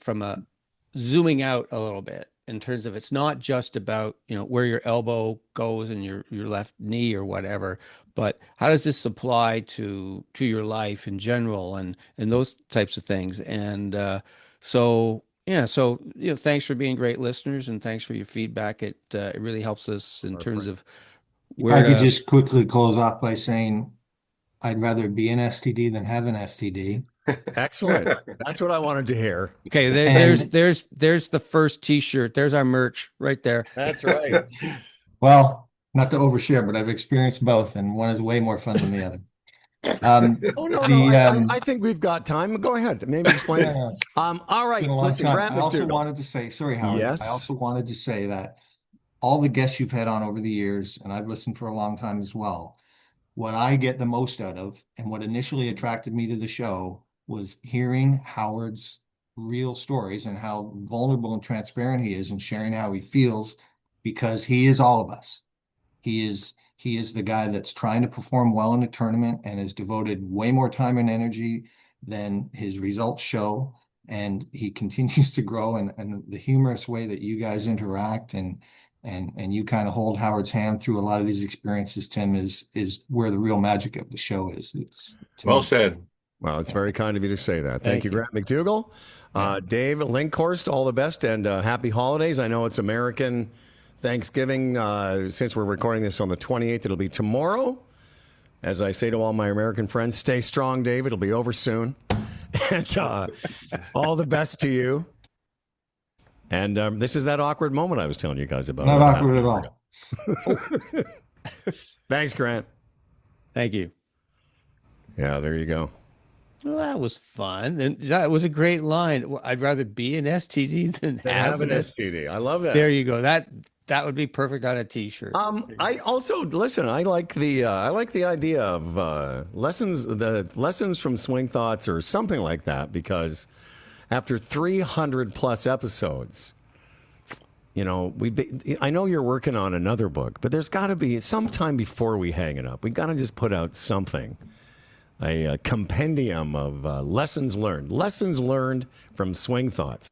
zooming out a little bit in terms of it's not just about, where your elbow goes and your left knee or whatever, but how does this apply to your life in general and those types of things. And so yeah, so thanks for being great listeners, and thanks for your feedback. It really helps us in terms of If I could just quickly close off by saying I'd rather be an STD than have an STD. Excellent. That's what I wanted to hear. Okay, there's the first T-shirt. There's our merch right there. That's right. Well, not to overshare, but I've experienced both, and one is way more fun than the other. I think we've got time. Go ahead. Maybe explain it. All right. Listen, Grant I also McDougall. wanted to say, sorry, Howard. Yes. I also wanted to say that all the guests you've had on over the years, and I've listened for a long time as well, what I get the most out of, and what initially attracted me to the show, was hearing Howard's real stories and how vulnerable and transparent he is, and sharing how he feels, because he is all of us. He is the guy that's trying to perform well in a tournament and has devoted way more time and energy than his results show. And he continues to grow, and the humorous way that you guys interact and you kind of hold Howard's hand through a lot of these experiences, Tim, is where the real magic of the show is. It's well said. Well, it's very kind of you to say that. Thank you, Grant McDougall. Dave Linkchorst, all the best, and happy holidays. I know it's American Thanksgiving. Since we're recording this on the 28th, it'll be tomorrow. As I say to all my American friends, stay strong, Dave. It'll be over soon. And all the best to you. And this is that awkward moment I was telling you guys about. Not awkward at all. Thanks, Grant. Thank you. Yeah, there you go. Well, that was fun, and that was a great line. I'd rather be an STD than have an STD. I love that. There you go. That would be perfect on a T-shirt. I also listen. I like the idea of lessons from Swing Thoughts or something like that, because after 300 plus episodes, I know you're working on another book, but there's got to be sometime before we hang it up. We got to just put out something. A compendium of lessons learned from Swing Thoughts.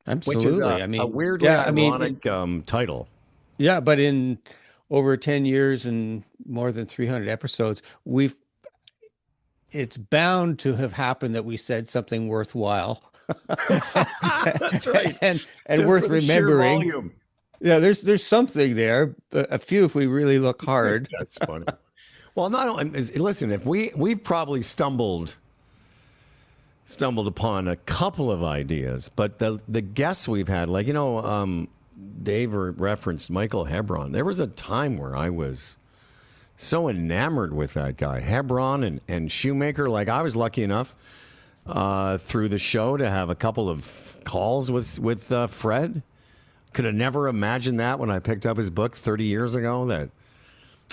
Absolutely. Which is a weirdly ironic title. Yeah, but in over 10 years and more than 300 episodes, it's bound to have happened that we said something worthwhile. That's right. and Just worth for the sheer remembering. volume. Yeah, there's something there. A few if we really look hard. That's funny. Well, not only listen, if we've probably stumbled upon a couple of ideas, but the guests we've had, like Dave referenced Michael Hebron. There was a time where I was so enamored with that guy, Hebron and Shoemaker. Like I was lucky enough through the show to have a couple of calls with Fred. Could have never imagined that when I picked up his book 30 years ago. That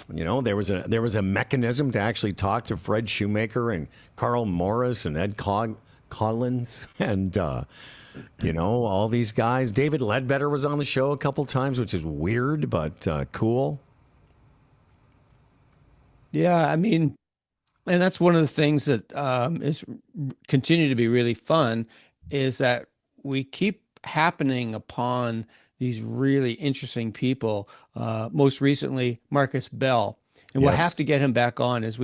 there was a mechanism to actually talk to Fred Shoemaker and Carl Morris and Ed Collins and all these guys. David Ledbetter was on the show a couple times, which is weird but cool. Yeah, I mean, and that's one of the things that is continue to be really fun is that we keep happening upon these really interesting people. Most recently, Marcus Bell. And we'll have to get him back on as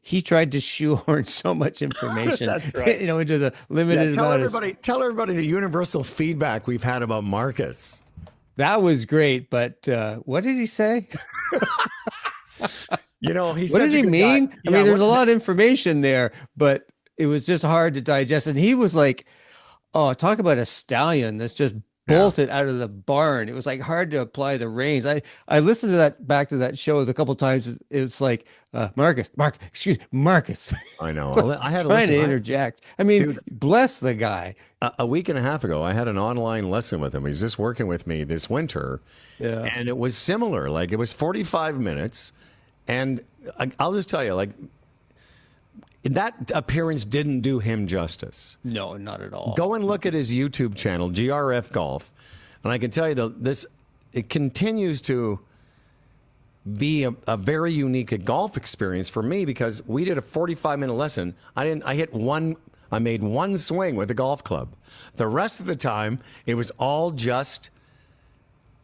he tried to shoehorn so much information That's right. into the limited tell amount everybody the universal feedback we've had about Marcus. That was great, but what did he say? He's what did he mean? Guy. I mean, there's a lot of information there, but it was just hard to digest. And he was like, oh, talk about a stallion that's just bolted out of the barn. It was like hard to apply the reins. I listened to back to that show a couple of times. It's like Marcus. I know. I had trying to interject. I mean, dude, bless the guy. A week and a half ago, I had an online lesson with him. He's just working with me this winter, and it was similar. Like it was 45 minutes, and I'll just tell you, like that appearance didn't do him justice. No, not at all. Go and look at his YouTube channel, GRF Golf, and I can tell you it continues to be a very unique golf experience for me because we did a 45-minute lesson. I made one swing with a golf club. The rest of the time, it was all just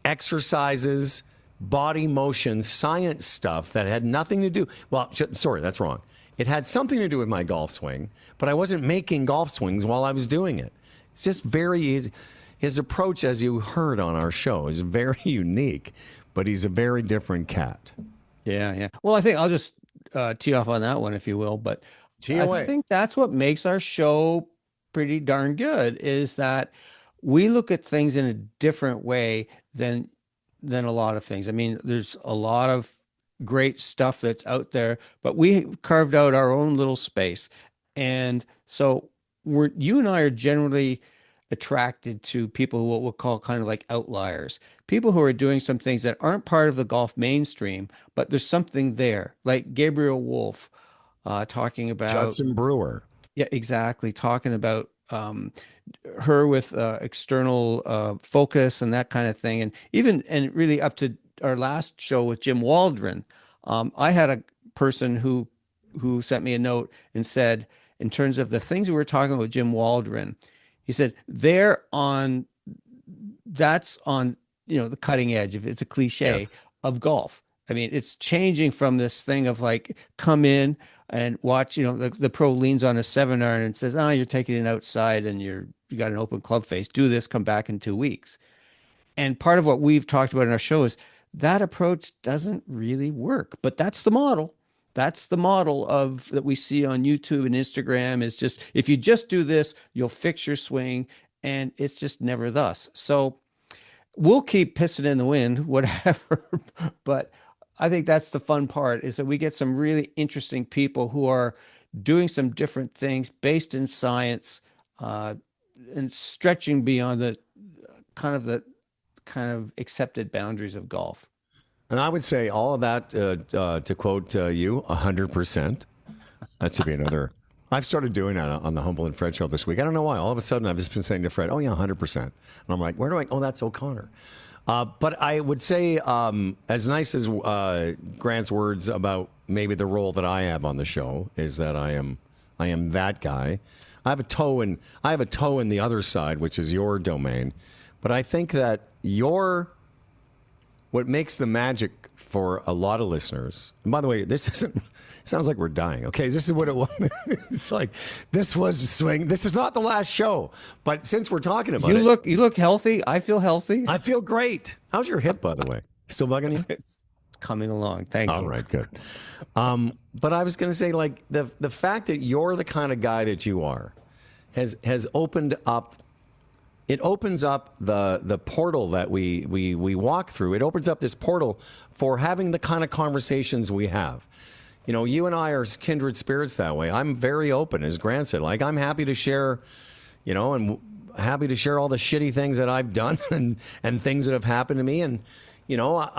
exercises, body motion, science stuff that had nothing to do. Well, sorry, that's wrong. It had something to do with my golf swing, but I wasn't making golf swings while I was doing it. It's just very easy. His approach, as you heard on our show, is very unique, but he's a very different cat. Yeah. Well, I think I'll just tee off on that one, if you will. But I think that's what makes our show pretty darn good is that we look at things in a different way than a lot of things. I mean, there's a lot of great stuff that's out there, but we carved out our own little space. And so you and I are generally attracted to people who we'll call kind of like outliers, people who are doing some things that aren't part of the golf mainstream, but there's something there, like Gabriel Wolf talking about Judson Brewer. Yeah, exactly. Talking about her with external focus and that kind of thing. And really up to our last show with Jim Waldron, I had a person who sent me a note and said, in terms of the things we were talking about with Jim Waldron, he said, that's on, the cutting edge, if it's a cliche, of golf. I mean, it's changing from this thing of like, come in and watch, the pro leans on a 7-iron and says, you're taking it outside and you got an open club face. Do this, come back in 2 weeks. And part of what we've talked about in our show is that approach doesn't really work, but that's the model. That's the model that we see on YouTube and Instagram is just, if you just do this, you'll fix your swing, and it's just never thus. So we'll keep pissing in the wind, whatever, but I think that's the fun part is that we get some really interesting people who are doing some different things based in science and stretching beyond the kind of accepted boundaries of golf. And I would say all of that, to quote you, 100%. That should be another. I've started doing that on the Humble and Fred show this week. I don't know why. All of a sudden, I've just been saying to Fred, oh, yeah, 100%. And I'm like, where do I? Oh, that's O'Connor. But I would say, as nice as Grant's words about maybe the role that I have on the show is that I am that guy. I have a toe in the other side, which is your domain. But I think that what makes the magic for a lot of listeners, and by the way, sounds like we're dying. Okay, this is what it was. It's like, this was swing. This is not the last show. But since we're talking about you look healthy. I feel healthy. I feel great. How's your hip, by the way? Still bugging you? coming along. Thank you. All right, good. But I was going to say, like, the fact that you're the kind of guy that you are has opened up. It opens up the portal that we walk through. It opens up this portal for having the kind of conversations we have. You know, you and I are kindred spirits that way. I'm very open, as Grant said. Like, I'm happy to share, you know, and happy to share all the shitty things that I've done and things that have happened to me. And, you know,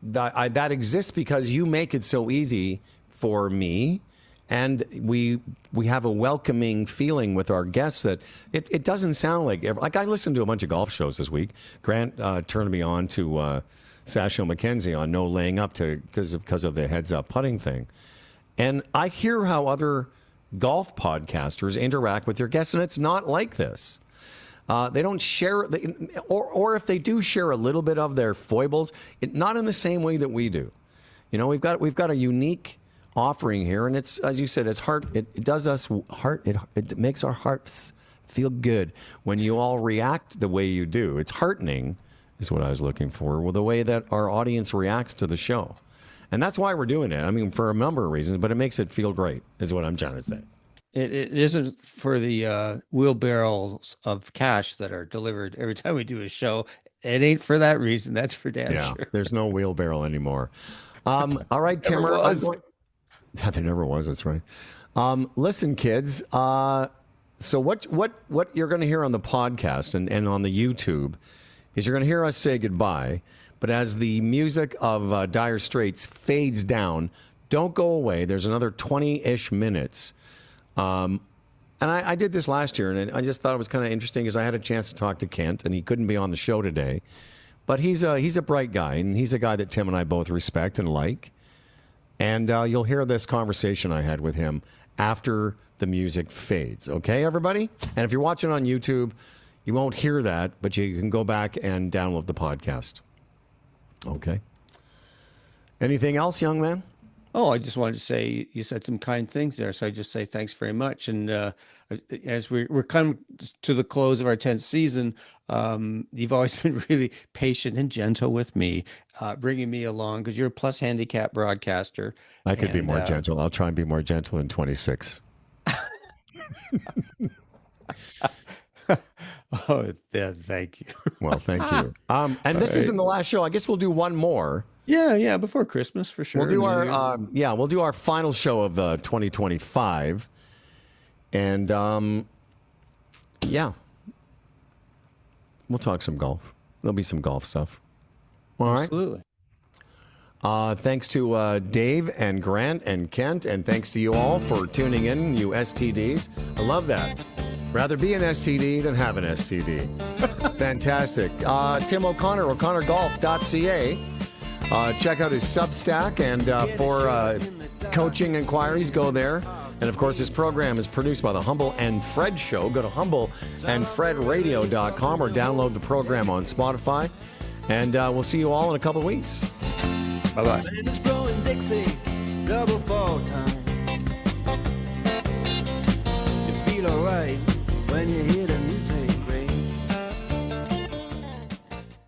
that exists because you make it so easy for me. And we have a welcoming feeling with our guests that it doesn't sound like I listened to a bunch of golf shows this week. Grant turned me on to Sasho McKenzie on no laying up because of the heads up putting thing. And I hear how other golf podcasters interact with their guests, and it's not like this. They don't share, or if they do share a little bit of their foibles, not in the same way that we do. You know, we've got a unique offering here, and it's, as you said, it's heart. It does us heart. It makes our hearts feel good when you all react the way you do. It's heartening, is what I was looking for. Well, the way that our audience reacts to the show, and that's why we're doing it. I mean, for a number of reasons, but it makes it feel great, is what I'm trying to say. It isn't for the wheelbarrows of cash that are delivered every time we do a show. It ain't for that reason. That's for damn sure. There's no wheelbarrow anymore. All right, Timmer. There never was. That's right. Listen, kids. So what you're going to hear on the podcast and on the YouTube is you're going to hear us say goodbye. But as the music of Dire Straits fades down, don't go away. There's another 20-ish minutes. And I did this last year, and I just thought it was kind of interesting because I had a chance to talk to Kent, and he couldn't be on the show today. But he's a bright guy, and he's a guy that Tim and I both respect and like. And you'll hear this conversation I had with him after the music fades. Okay, everybody? And if you're watching on YouTube, you won't hear that, but you can go back and download the podcast. Okay. Anything else, young man? Oh, I just wanted to say you said some kind things there, so I just say thanks very much. And as we're coming to the close of our 10th season, you've always been really patient and gentle with me, bringing me along because you're a plus handicap broadcaster. I could be more gentle. I'll try and be more gentle in 26. Oh, yeah, thank you. Well, thank you. And this isn't the last show. I guess we'll do one more. Yeah, before Christmas for sure. We'll do our final show of 2025, and we'll talk some golf. There'll be some golf stuff. All right. Absolutely. Thanks to Dave and Grant and Kent, and thanks to you all for tuning in, you STDs. I love that. Rather be an STD than have an STD. Fantastic. Tim O'Connor, o'connorgolf.ca. Check out his Substack, and for coaching inquiries, go there. And, of course, this program is produced by the Humble and Fred Show. Go to humbleandfredradio.com or download the program on Spotify. And we'll see you all in a couple of weeks. Bye-bye. Band is blowing Dixie, double fall time.